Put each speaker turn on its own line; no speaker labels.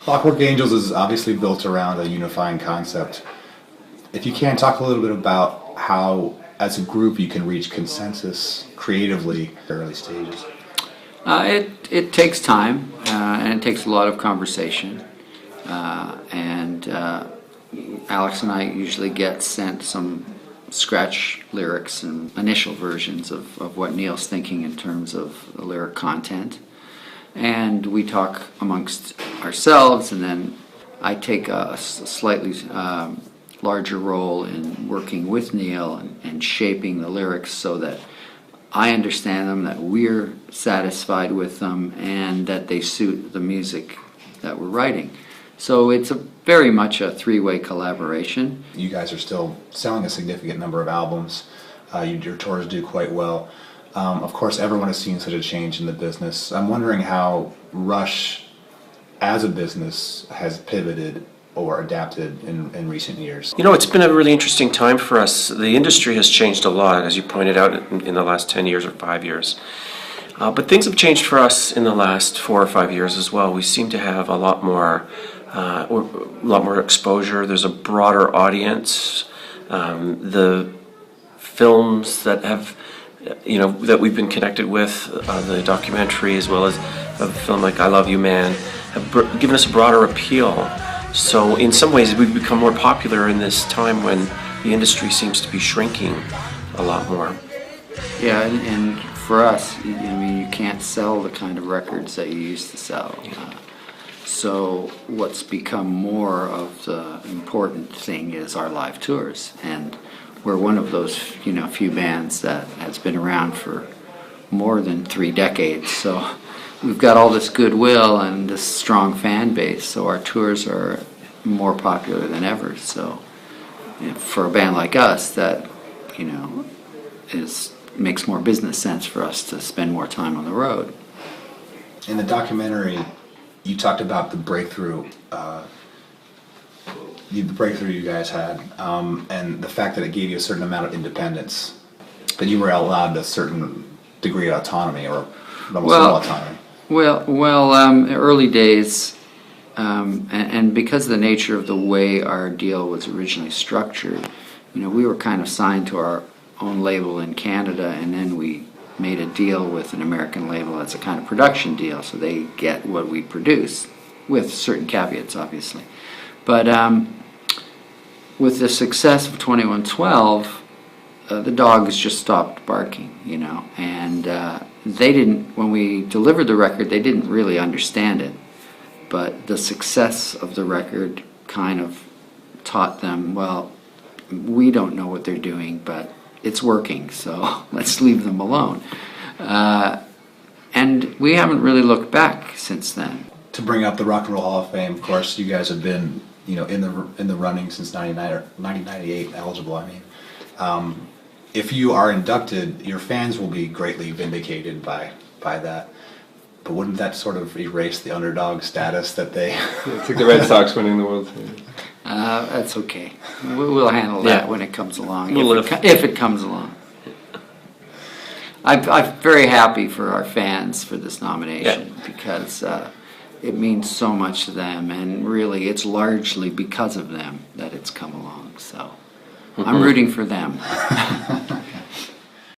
Clockwork Angels is obviously built around a unifying concept. If you can, talk a little bit about how, as a group, you can reach consensus creatively at early stages.
It takes time, and it takes a lot of conversation. Alex and I usually get sent some scratch lyrics and initial versions of what Neil's thinking in terms of the lyric content. And we talk amongst ourselves, and then I take a slightly larger role in working with Neil and shaping the lyrics so that I understand them, that we're satisfied with them, and that they suit the music that we're writing. So it's very much a three-way collaboration.
You guys are still selling a significant number of albums. Your tours do quite well. Of course, everyone has seen such a change in the business. I'm wondering how Rush, as a business, has pivoted or adapted in recent years.
You know, it's been a really interesting time for us. The industry has changed a lot, as you pointed out, in the last 10 years or 5 years. But things have changed for us in the last 4 or 5 years as well. We seem to have a lot more exposure. There's a broader audience. The films that have, that we've been connected with, the documentary as well as a film like I Love You Man, have given us a broader appeal. So in some ways we've become more popular in this time when the industry seems to be shrinking a lot more.
Yeah, and for us, you can't sell the kind of records that you used to sell. So what's become more of the important thing is our live tours, and we're one of those few bands that has been around for more than 3 decades. So we've got all this goodwill and this strong fan base, so our tours are more popular than ever. So for a band like us, that makes more business sense for us to spend more time on the road.
In the documentary, you talked about the breakthrough you guys had, and the fact that it gave you a certain amount of independence, that you were allowed a certain degree of autonomy, or almost no autonomy.
Early days, and because of the nature of the way our deal was originally structured, we were kind of signed to our own label in Canada, and then we made a deal with an American label that's a kind of production deal, so they get what we produce, with certain caveats, obviously. But with the success of 2112, the dogs just stopped barking, and they didn't, when we delivered the record, they didn't really understand it, but the success of the record kind of taught them, well, we don't know what they're doing, but it's working, so let's leave them alone. And we haven't really looked back since then.
To bring up the Rock and Roll Hall of Fame, of course, you guys have been, in the running since 1998, eligible, I mean. If you are inducted, your fans will be greatly vindicated by that. But wouldn't that sort of erase the underdog status that they...
It's like the Red Sox winning the World Series.
That's okay. We'll handle that when it comes along, if it comes along. I'm very happy for our fans for this nomination, because it means so much to them, and really it's largely because of them that it's come along. So I'm rooting for them.